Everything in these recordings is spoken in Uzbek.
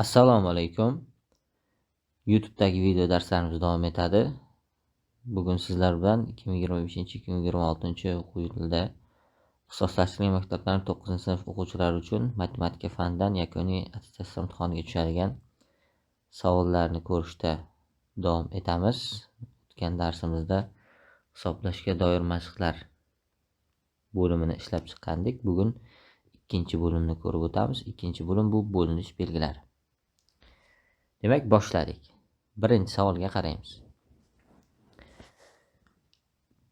Assalomu alaykum. YouTube'dagi video darslarimiz davom etadi. Bugun sizlar bilan 2025-2026 o'quv yilida ixtisoslashtirilgan maktablarning 9-sinf o'quvchilari uchun matematika fanidan yakuniy attestatsiya imtihoniga tushadigan savollarni ko'rishda davom etamiz. O'tgan darsimizda hisoblashga doir mashqlar bo'limini ishlab chiqqandik. Bugun ikkinchi bo'limni ko'rib o'tamiz. Ikkinchi bo'lim bu bo'linish belgilari. Demak, boshladik. Birinchi savolga qaraymiz.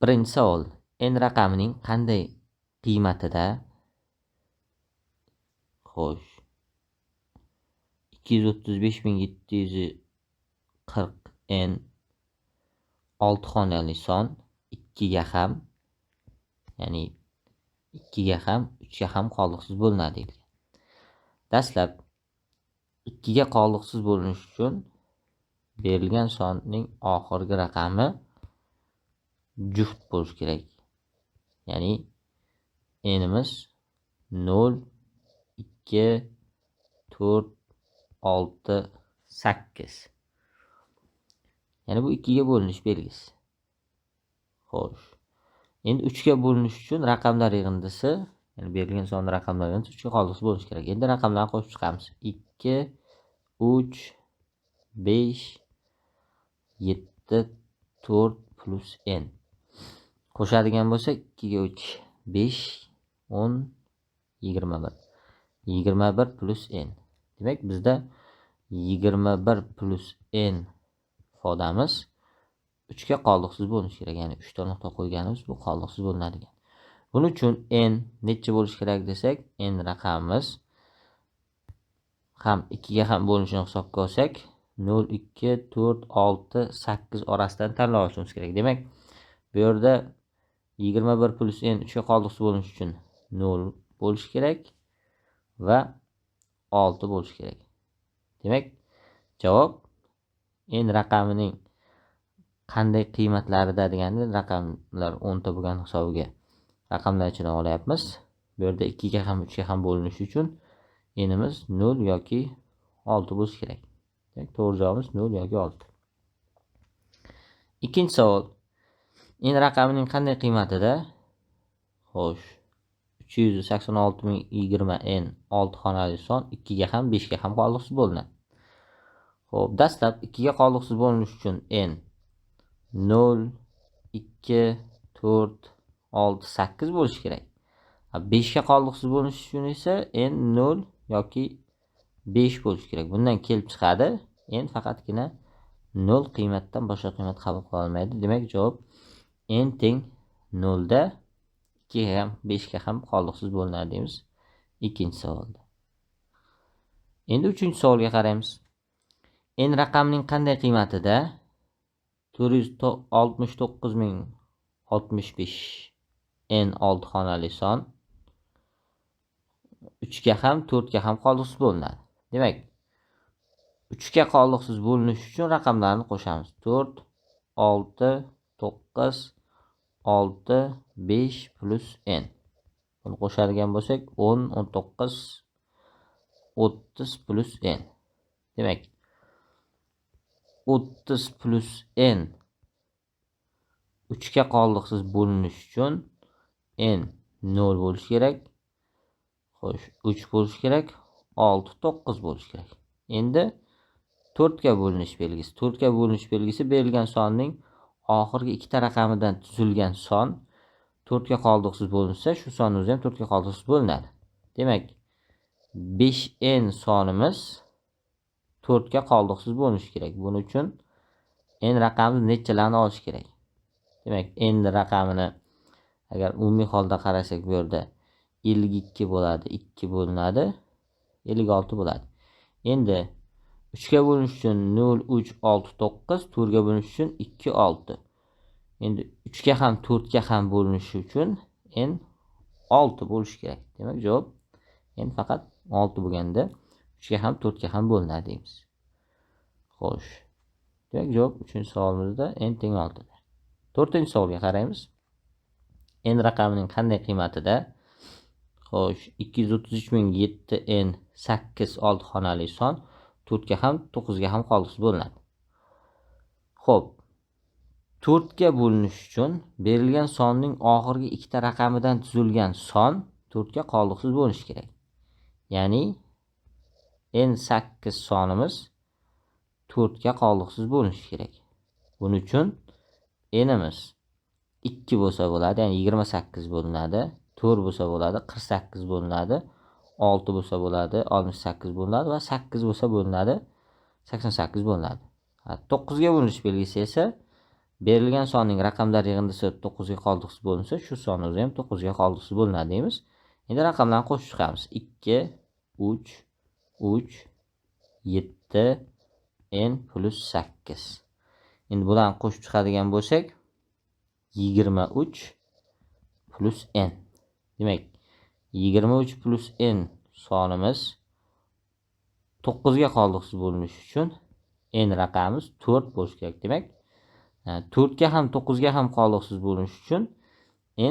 Birinchi savol: n raqamining qanday qiymatida? Xo'sh, 235740 n 6 xonali son 2 ga ham, ya'ni 2 ga ham 3 ga ham qoliqsiz bo'linadi. Dastlab 2 ga qoliqsiz bo'linish uchun berilgan sonning oxirgi raqami juft bo'lishi kerak. Ya'ni n'imiz 0, 2, 4, 6, 8. Ya'ni bu 2 ga bo'linish belgisi. Xo'sh. Endi 3 ga bo'linish uchun raqamlar yig'indisi, ya'ni berilgan sonning raqamlar yig'indisi 3 ga qoliqsiz bo'lishi kerak. Endi raqamlarni qo'shib chiqamiz. 2, 3, 5, 7, 4 plus n. Qo'shadigan bo'lsak 2 ga 3, 5, 10, 21. 21 plus n. Demak, bizda 21 plus n ifodamiz 3 ga qoliqsiz bo'lishi kerak. Ya'ni 3 ta nuqta qo'yganimiz bu qoliqsiz bo'linadi. Buning uchun n necha bo'lishi kerak desak, n raqamimiz ham 2 ga ham bo'linishini hisobga olsak 0, 2, 4, 6, 8 orasidan tanlab olishimiz kerak. Demak, bu yerda 21 plus n 3 ga qoliqsiz bo'linishi uchun 0 bo'lishi kerak va 6 bo'lishi kerak. Demak, javob n raqamining qanday qiymatlarida deganda raqamlar 10 ta bo'lgan hisobiga raqamlar ichidan olyapmiz. Bu yerda 2 ga ham 3 ga ham bo'linishi uchun n'imiz 0 yoki 6 bo'lishi kerak. Demak, to'g'ri javobimiz 0 yoki 6. Ikkinchi savol: n raqamining qanday qiymatida? Xo'sh, 386020 n 6 xonali son 2 ga ham 5 ga ham qoliqsiz bo'linadi. Xo'p, dastlab 2 ga qoliqsiz bo'linish uchun n 0, 2, 4, 6, 8 bo'lishi kerak. 5 ga qoliqsiz bo'linish uchun esa n 0 yoki 5 bo'lishi kerak. Bundan kelib chiqadi, n faqatgina 0 qiymatdan boshqa qiymat qabul qila olmaydi. Demak, javob n teng 0 da 2 ga ham 5 ga ham qoliqsiz bo'linadi deymiz ikkinchi savolda. Endi uchinchi savolga qaraymiz. N raqamining qanday qiymatida? 469065 n 6 xonali son 3 ga ham 4 ga ham qoliqsiz bo'linadi. Demak, 3 ga qoliqsiz bo'linish uchun raqamlarni qo'shamiz. 4, 6, 9, 6, 5 plus n. Buni qo'shadigan bo'lsak 10, 19, 30 plus n. Demak, 30 plus n 3 ga qoliqsiz bo'linish uchun n 0 bo'lishi kerak. Xo'sh, 3 bo'lishi kerak, 6, 9 bo'lishi kerak. Endi 4 ga bo'linish belgisi. 4 ga bo'linish belgisi berilgan sonning oxirgi ikkita raqamidan tuzilgan son 4 ga qoliqsiz bo'linsa, shu son o'zi ham 4 ga qoliqsiz bo'linadi. Demak, 5n sonimiz 4 ga qoliqsiz bo'linishi kerak. Buning uchun n raqamini nechalarni olish kerak? Demak, n raqamini agar umumiy holda qarasak, bu yerda 52 bo'ladi, 2 bo'linadi, 56 bo'ladi. Endi 3 ga bo'linish uchun 0, 3, 6, 9, 4 ga bo'linish uchun 2, 6. Endi 3 ga ham 4 ga ham bo'linishi uchun n 6 bo'lishi kerak. Demak, javob n faqat 6 bo'lganda 3 ga ham 4 ga ham bo'linadi deymiz. Xo'sh. Demak, javob 3-savolimizda n teng 6 da. 4-savolga qaraymiz. N raqamining qanday qiymatida? Xo'sh, 233007 n 8 6 xonali son 4 ga ham 9 ga ham qoldiqsiz bo'linadi. Xo'p, 4 ga bo'linish uchun berilgan sonning oxirgi ikkita raqamidan tuzilgan son 4 ga qoldiqsiz bo'linishi kerak. Ya'ni n8 sonimiz 4 ga qoldiqsiz bo'linishi kerak. Buning uchun n'imiz 2 bo'lsa bo'ladi, ya'ni 28 bo'linadi, 4 bo'lsa bo'ladi, 48 bo'linadi, 6 bo'lsa bo'ladi, 68 bo'linadi va 8 bo'lsa bo'linadi, 88 bo'linadi. 9 ga bo'linish belgisi esa berilgan sonning raqamlar yig'indisi 9 ga qoldiqsiz bo'linsa, shu sonimiz ham 9 ga qoldiqsiz bo'linadi deymiz. Endi raqamlarni qo'shib chiqamiz. 2, 3, 7 n plus 8. Endi bularni qo'shib chiqadigan bo'lsak, 23 plus n. Demak, 23 plus n sonimiz 9 ga qoldiqsiz bo'linishi uchun n raqamimiz 4 bo'lishi kerak. Demak, 4 ga ham 9 ga ham qoldiqsiz bo'linishi uchun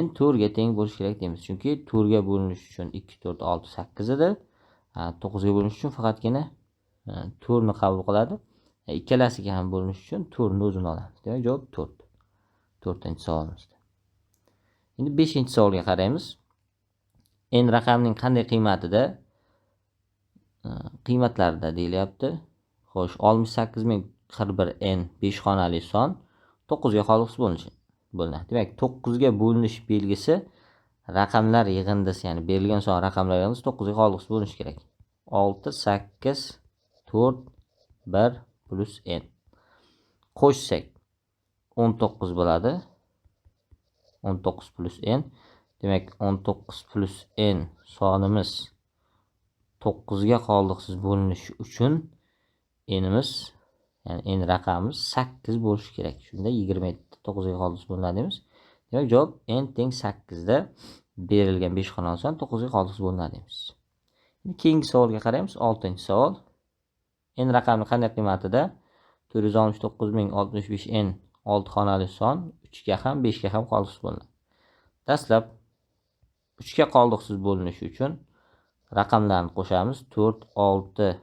n 4 ga teng bo'lishi kerak deymiz. Chunki 4 ga bo'linish uchun 2, 4, 6, 8 edi. 9 ga bo'linish uchun faqatgina 4 ni qabul qiladi. Ikkalasiga ham bo'linish uchun 4 ni o'zini olamiz. Demak, javob 4. 4-savolimizda. Endi 5-savolga qaraymiz. N raqamining qanday qiymatlarida deyilyapti. Xo'sh, 68041 n 5 xonali son 9 ga qoldiqsiz bo'linadi. Demak, 9 ga bo'linish belgisi raqamlar yig'indisi, ya'ni berilgan son raqamlar yig'indisi 9 ga qoldiqsiz bo'linishi kerak. 6, 8, 4, 1 plus n. Qo'shsak 19 bo'ladi. 19 plus n. Demak, 19 plus n sonimiz 9 ga qoldiqsiz bo'linishi uchun n'imiz, ya'ni n raqamimiz 8 bo'lishi kerak. Shunda 27 9 ga qoldiqsiz bo'linadi deymiz. Demak, javob n teng 8 da berilgan 5 xonali son 9 ga qoldiqsiz bo'linadi deymiz. Endi keyingi savolga qaraymiz. 6-savol. N raqamining qanday qiymatida 469065 n 6 xonali son 3 ga ham 5 ga ham qoldiqsiz bo'linadi. Dastlab 3 ga qoldiqsiz bo'linishi uchun raqamlarni qo'shamiz. 4, 6,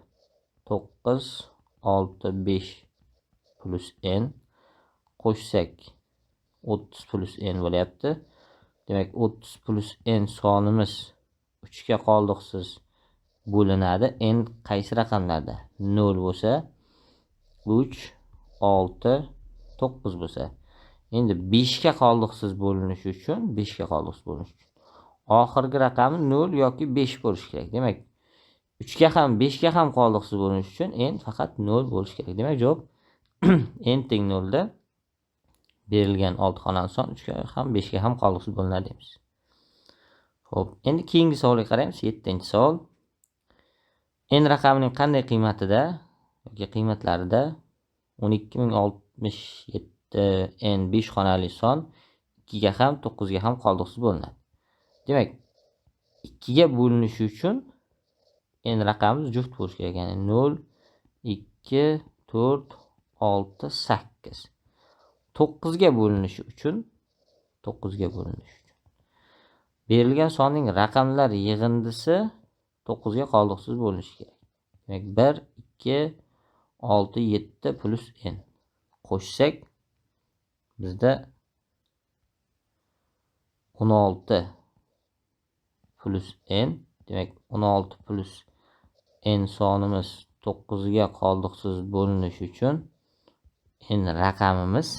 9, 6, 5 plus n. Qo'shsak 30 plus n bo'lyapti. Demak, 30 plus n sonimiz 3 ga qoldiqsiz bo'linadi. N qaysi raqamlarda? 0 bo'lsa, 3, 6, 9 bo'lsa. Endi 5 ga qoldiqsiz bo'linishi uchun, 5 ga qoldiqsiz bo'linishi uchun oxirgi raqami 0 yoki 5 bo'lishi kerak. Demak, 3 ga ham 5 ga ham qoldiqsiz bo'linishi uchun n faqat 0 bo'lishi kerak. Demak, javob n teng 0 da berilgan 6 xonali son 3 ga ham 5 ga ham qoldiqsiz bo'linadi deymiz. Xo'p, endi keyingi savolga qaraymiz. 7-savol. N raqamining qanday qiymatida yoki qiymatlarida 12067 n 5 xonali son 2 ga ham 9 ga ham qoldiqsiz bo'linadi. Demak, 2 ga bo'linishi uchun n raqamimiz juft bo'lishi kerak. Ya'ni 0, 2, 4, 6, 8. 9 ga bo'linishi uchun berilgan sonning raqamlar yig'indisi 9 ga qoldiqsiz bo'lishi kerak. Demak, 1, 2, 6, 7 plus n. Qo'shsak bizda 16 plus n. Demak, 16 plus n sonimiz 9 ga qoldiqsiz bo'linishi uchun n raqamimiz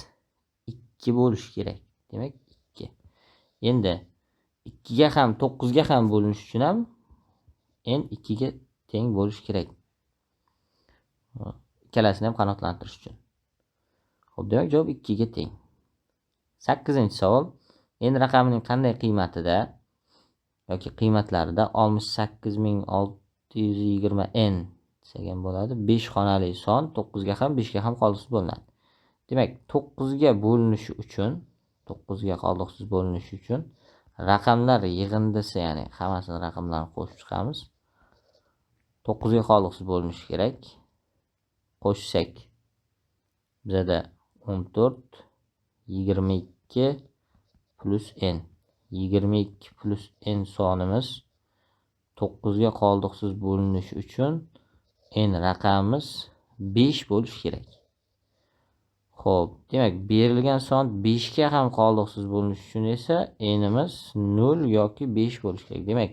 2 bo'lishi kerak. Demak, 2. Endi 2 ga ham 9 ga ham bo'linishi uchun ham n 2 ga teng bo'lishi kerak. Ikkalasini ham qanoatlantirish uchun. Xo'p, demak, javob 2 ga teng. 8-savol. N raqamining qanday qiymatida yoki qiymatlarida 68620 n degan bo'ladi. 5 xonali son 9 ga ham 5 ga ham qoldiqsiz bo'linadi. Demak, 9 ga bo'linishi uchun, 9 ga qoldiqsiz bo'linishi uchun raqamlar yig'indisi, ya'ni hammasini raqamlarni qo'shib chiqamiz. 9 ga qoldiqsiz bo'linishi kerak. Qo'shsak bizda 14, 22 plus n. 22 plus n sonimiz 9 ga qoldiqsiz bo'linishi uchun n raqamimiz 5 bo'lishi kerak. Xo'p, demak, berilgan son 5 ga ham qoldiqsiz bo'linishi uchun esa n'imiz 0 yoki 5 bo'lishi kerak. Demak,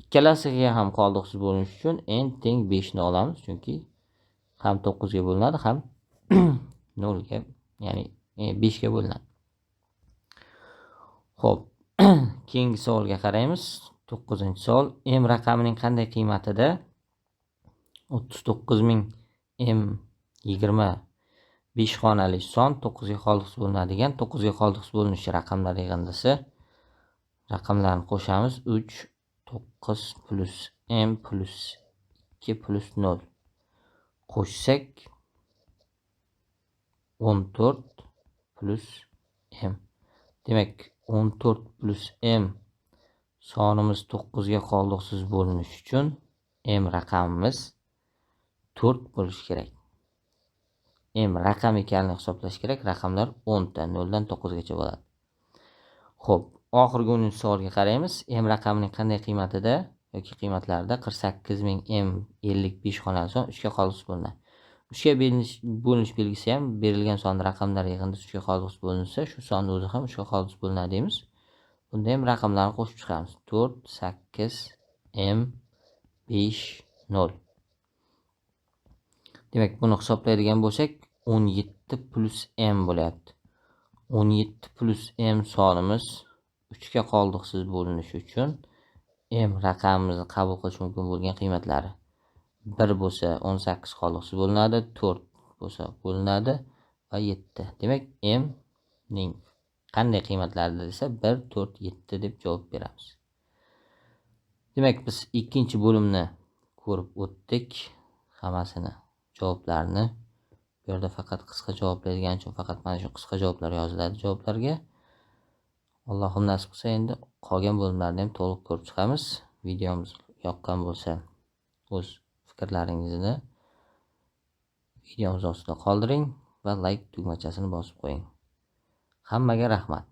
ikkalasiga ham qoldiqsiz bo'linishi uchun n teng 5 ni olamiz, chunki ham 9 ga bo'linadi, ham 0 ga, ya'ni 5 ga bo'linadi. Xo'p, keyingi savolga qaraymiz. 9-savol. M raqamining qanday qiymatida 39000 m 25 xonali son 9 ga qoldiqsiz bo'linadigan 9 ga qoldiqsiz bo'linishi raqamlar yig'indisi. Raqamlarni qo'shamiz. 3, 9 plus m plus 2 plus 0. Qo'shsak 14 plus m. Demak, 14 plus m sonimiz 9 ga qoldiqsiz bo'linishi uchun m raqamimiz 4 bo'lishi kerak. M raqam ekanini hisoblash kerak. Raqamlar 10 ta, 0 dan 9 gacha bo'ladi. Xo'p, oxirgi 10-savolga qaraymiz. M raqamining qanday qiymatida yoki qiymatlarida 48000 m 55 xonali son 3 ga qoldiqsiz bo'linadi. 3 ga bo'linish belgisi ham berilgan son raqamlar yig'indisi 3 ga qoldiqsiz bo'linsa, shu sonning o'zi ham 3 ga qoldiqsiz bo'linadi deymiz. Bunda ham raqamlarni qo'shib chiqamiz. 4, 8, m, 5, 0. Demak, buni hisoblaydigan bo'lsak, 17 plus m bo'lyapti. 17 plus m sonimiz 3 ga qoldiqsiz bo'linishi uchun m raqamimizni qabul qilish mumkin bo'lgan qiymatlari 1 bo'lsa 18 qoldiqsiz bo'linadi, 4 bo'lsa bo'linadi va 7. Demak, m ning qanday qiymatlarida desa 1, 4, 7 deb javob beramiz. Demak, biz ikkinchi bo'limni ko'rib o'tdik. Hammasini javoblarni. Bu yerda faqat qisqa javoblaydigan uchun faqat mana shu qisqa javoblar yoziladi javoblarga. Allohim nasib qilsa, endi qolgan bo'limlarni ham to'liq ko'rib chiqamiz. Videomiz yoqqan bo'lsa, o'z fikrlaringizni videomiz ostida qoldiring va like tugmachasini bosib qo'ying. Hammaga rahmat.